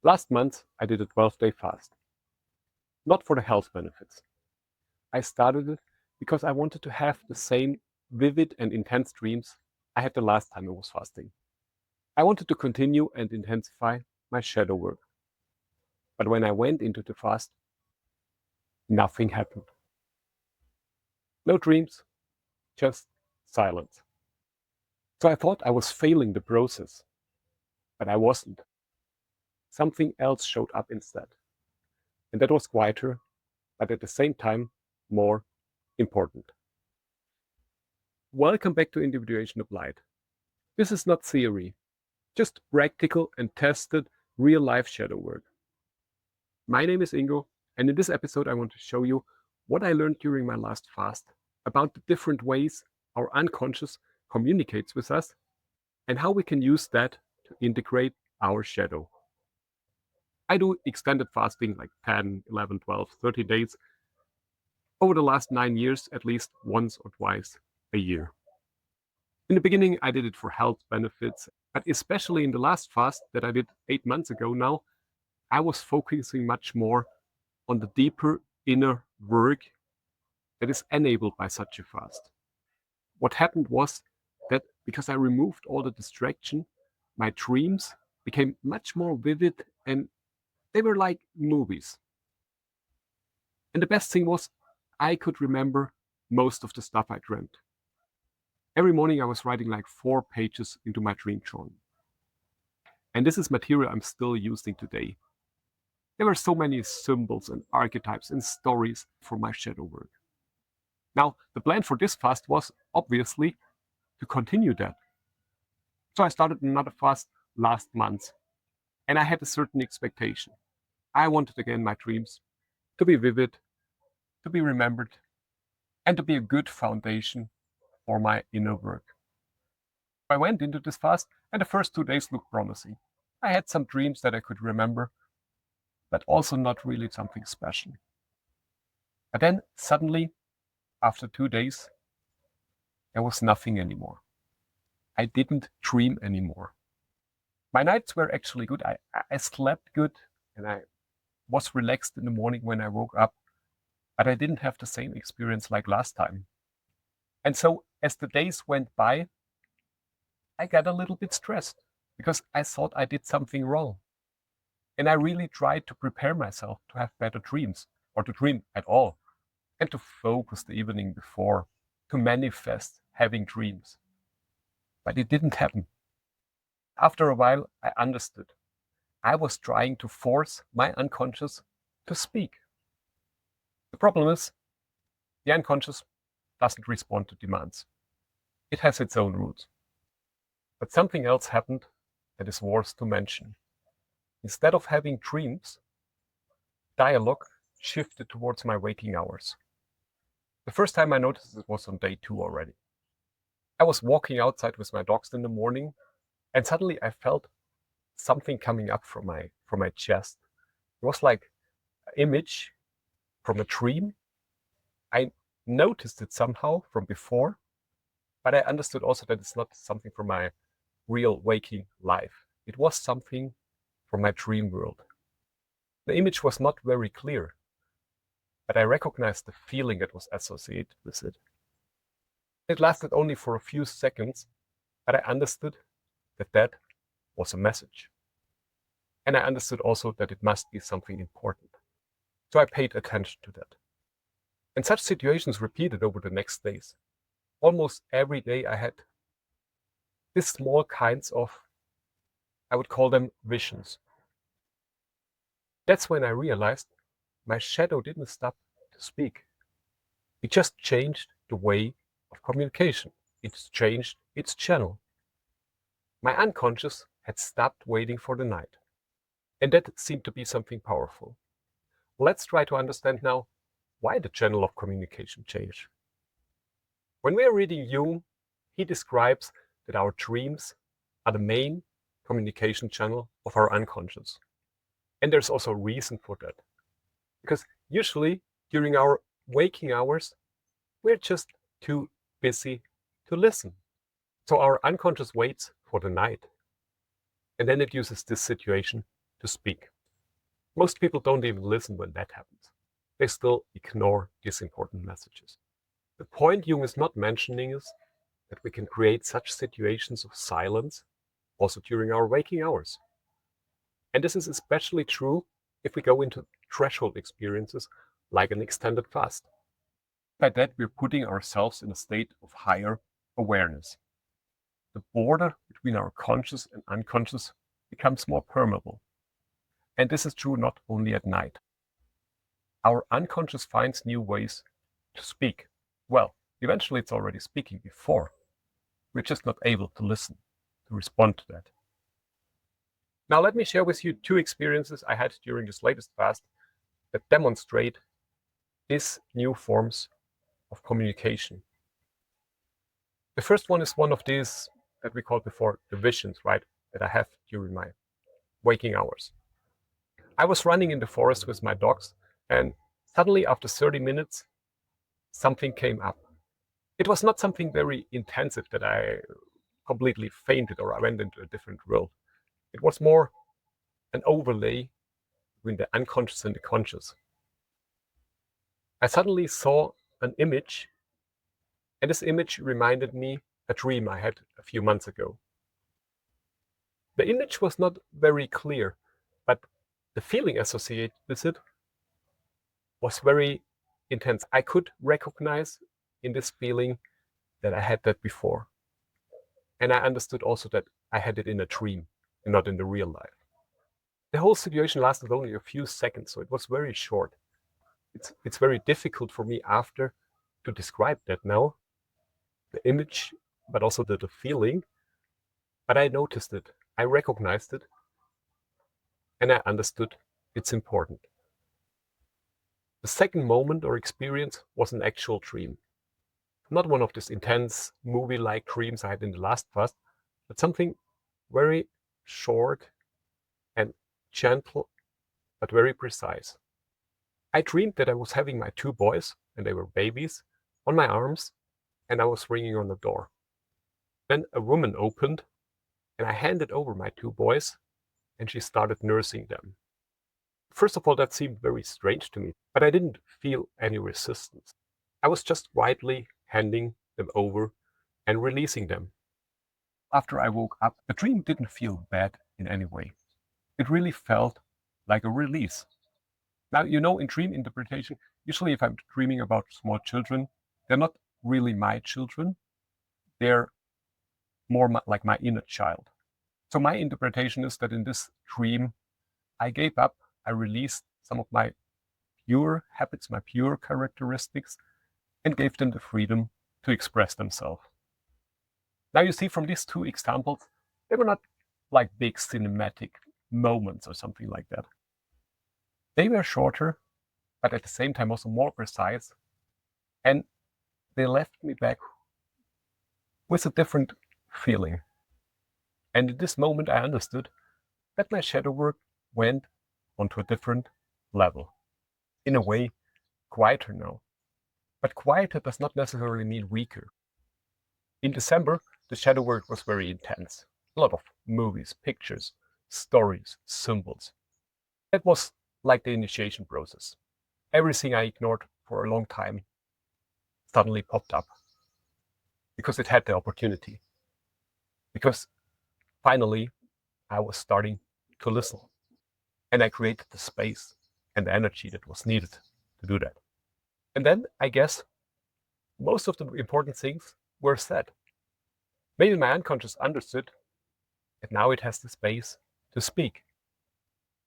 Last month, I did a 12-day fast. Not for the health benefits. I started it because I wanted to have the same vivid and intense dreams I had the last time I was fasting. I wanted to continue and intensify my shadow work. But when I went into the fast, nothing happened. No dreams, just silence. So I thought I was failing the process, but I wasn't. Something else showed up instead. And that was quieter, but at the same time, more important. Welcome back to Individuation Applied. This is not theory, just practical and tested real-life shadow work. My name is Ingo, and in this episode I want to show you what I learned during my last fast about the different ways our unconscious communicates with us and how we can use that to integrate our shadow. I do extended fasting like 10, 11, 12, 30 days over the last 9 years, at least once or twice a year. In the beginning, I did it for health benefits, but especially in the last fast that I did 8 months ago now, I was focusing much more on the deeper inner work that is enabled by such a fast. What happened was that because I removed all the distraction, my dreams became much more vivid and they were like movies. And the best thing was I could remember most of the stuff I dreamt. Every morning I was writing like 4 pages into my dream journal. And this is material I'm still using today. There were so many symbols and archetypes and stories for my shadow work. Now, the plan for this fast was obviously to continue that. So I started another fast last month, and I had a certain expectation. I wanted again my dreams to be vivid, to be remembered, and to be a good foundation for my inner work. I went into this fast, and the first 2 days looked promising. I had some dreams that I could remember, but also not really something special. But then suddenly, after 2 days, there was nothing anymore. I didn't dream anymore. My nights were actually good. I slept good and I was relaxed in the morning when I woke up, but I didn't have the same experience like last time. And so as the days went by, I got a little bit stressed because I thought I did something wrong. And I really tried to prepare myself to have better dreams or to dream at all and to focus the evening before, to manifest having dreams. But it didn't happen. After a while, I understood. I was trying to force my unconscious to speak. The problem is, the unconscious doesn't respond to demands. It has its own rules. But something else happened that is worth to mention. Instead of having dreams, dialogue shifted towards my waking hours. The first time I noticed it was on day 2 already. I was walking outside with my dogs in the morning, and suddenly I felt something coming up from my chest. It was like an image from a dream. I noticed it somehow from before, but I understood also that it's not something from my real waking life. It was something from my dream world. The image was not very clear, but I recognized the feeling that was associated with it. It lasted only for a few seconds, but I understood that that was a message. And I understood also that it must be something important. So I paid attention to that. And such situations repeated over the next days. Almost every day I had these small kinds of, I would call them visions. That's when I realized my shadow didn't stop to speak. It just changed the way of communication. It's changed its channel. My unconscious had stopped waiting for the night. And that seemed to be something powerful. Let's try to understand now why the channel of communication changed. When we are reading Jung, he describes that our dreams are the main communication channel of our unconscious. And there's also a reason for that. Because usually during our waking hours, we're just too busy to listen. So our unconscious waits for the night. And then it uses this situation to speak. Most people don't even listen when that happens. They still ignore these important messages. The point Jung is not mentioning is that we can create such situations of silence also during our waking hours. And this is especially true if we go into threshold experiences like an extended fast. By that, we're putting ourselves in a state of higher awareness. The border between our conscious and unconscious becomes more permeable. And this is true not only at night. Our unconscious finds new ways to speak. Well, eventually it's already speaking before. We're just not able to listen, to respond to that. Now let me share with you two experiences I had during this latest fast that demonstrate these new forms of communication. The first one is one of these that we called before the visions, right, that I have during my waking hours. I was running in the forest with my dogs, and suddenly after 30 minutes, something came up. It was not something very intensive that I completely fainted or I went into a different world. It was more an overlay between the unconscious and the conscious. I suddenly saw an image, and this image reminded me a dream I had a few months ago. The image was not very clear, but the feeling associated with it was very intense. I could recognize in this feeling that I had that before. And I understood also that I had it in a dream and not in the real life. The whole situation lasted only a few seconds, so it was very short. It's very difficult for me after to describe that now, the image, but also the feeling. But I noticed it, I recognized it, and I understood it's important. The second moment or experience was an actual dream. Not one of these intense movie-like dreams I had in the last fast, but something very short and gentle, but very precise. I dreamed that I was having my two boys, and they were babies, on my arms, and I was ringing on the door. Then a woman opened, and I handed over my two boys, and she started nursing them. First of all, that seemed very strange to me, but I didn't feel any resistance. I was just quietly handing them over and releasing them. After I woke up, the dream didn't feel bad in any way. It really felt like a release. Now, in dream interpretation, usually if I'm dreaming about small children, they're not really my children. They're more like my inner child. So my interpretation is that in this dream, I gave up, I released some of my pure habits, my pure characteristics, and gave them the freedom to express themselves. Now you see from these two examples, they were not like big cinematic moments or something like that. They were shorter, but at the same time also more precise, and they left me back with a different feeling. And in this moment I understood that my shadow work went onto a different level. In a way, quieter now. But quieter does not necessarily mean weaker. In December, the shadow work was very intense. A lot of movies, pictures, stories, symbols. That was like the initiation process. Everything I ignored for a long time suddenly popped up. Because it had the opportunity. Because finally, I was starting to listen. And I created the space and the energy that was needed to do that. And then, I guess, most of the important things were said. Maybe my unconscious understood that now it has the space to speak.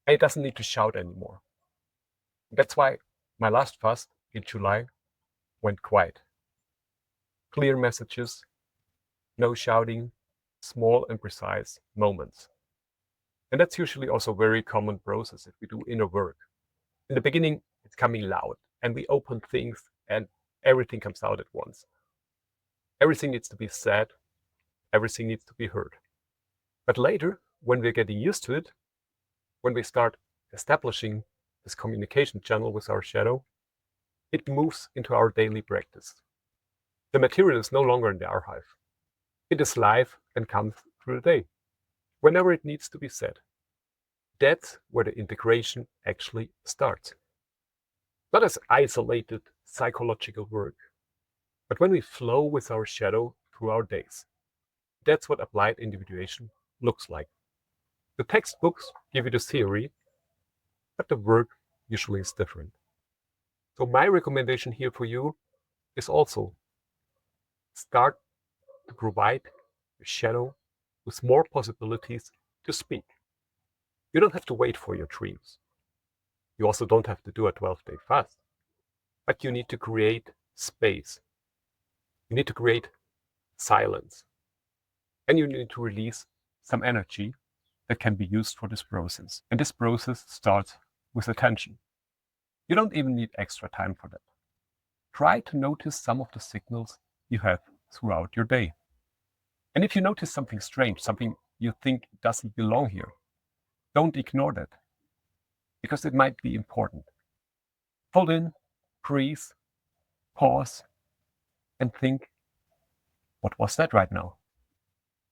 And it doesn't need to shout anymore. That's why my last fast in July went quiet. Clear messages, no shouting, small and precise moments. And that's usually also a very common process if we do inner work. In the beginning, it's coming loud, and we open things, and everything comes out at once. Everything needs to be said, everything needs to be heard. But later, when we're getting used to it, when we start establishing this communication channel with our shadow, it moves into our daily practice. The material is no longer in the archive. It is live and comes through the day, whenever it needs to be said. That's where the integration actually starts. Not as isolated psychological work, but when we flow with our shadow through our days. That's what applied individuation looks like. The textbooks give you the theory, but the work usually is different. So my recommendation here for you is also start to provide a shadow with more possibilities to speak. You don't have to wait for your dreams. You also don't have to do a 12-day fast, but you need to create space. You need to create silence. And you need to release some energy that can be used for this process. And this process starts with attention. You don't even need extra time for that. Try to notice some of the signals you have throughout your day. And if you notice something strange, something you think doesn't belong here, don't ignore that, because it might be important. Hold in, freeze, pause, and think, what was that right now?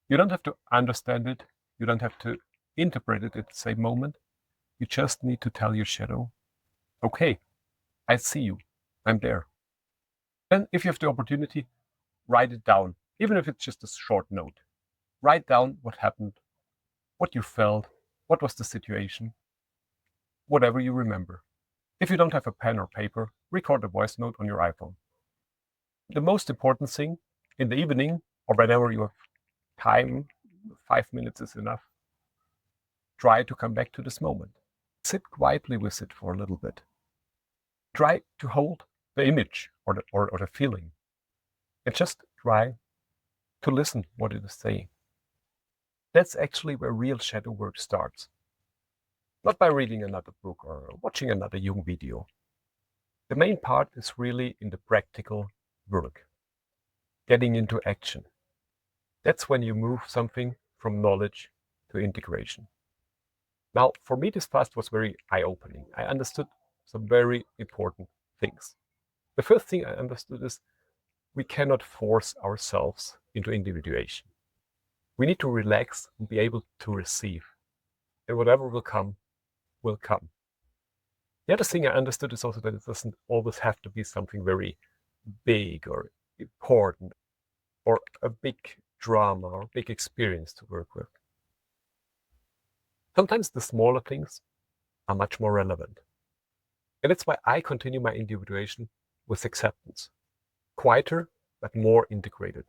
You don't have to understand it. You don't have to interpret it at the same moment. You just need to tell your shadow, okay, I see you. I'm there. Then if you have the opportunity, write it down, even if it's just a short note. Write down what happened, what you felt, what was the situation, whatever you remember. If you don't have a pen or paper, record a voice note on your iPhone. The most important thing in the evening or whenever you have time, 5 minutes is enough, try to come back to this moment. Sit quietly with it for a little bit. Try to hold the image or the feeling, and just try to listen what it is saying. That's actually where real shadow work starts. Not by reading another book or watching another Jung video. The main part is really in the practical work, getting into action. That's when you move something from knowledge to integration. Now, for me, this fast was very eye-opening. I understood some very important things. The first thing I understood is we cannot force ourselves into individuation. We need to relax and be able to receive. And whatever will come, will come. The other thing I understood is also that it doesn't always have to be something very big or important or a big drama or big experience to work with. Sometimes the smaller things are much more relevant. And that's why I continue my individuation with acceptance. Quieter, but more integrated.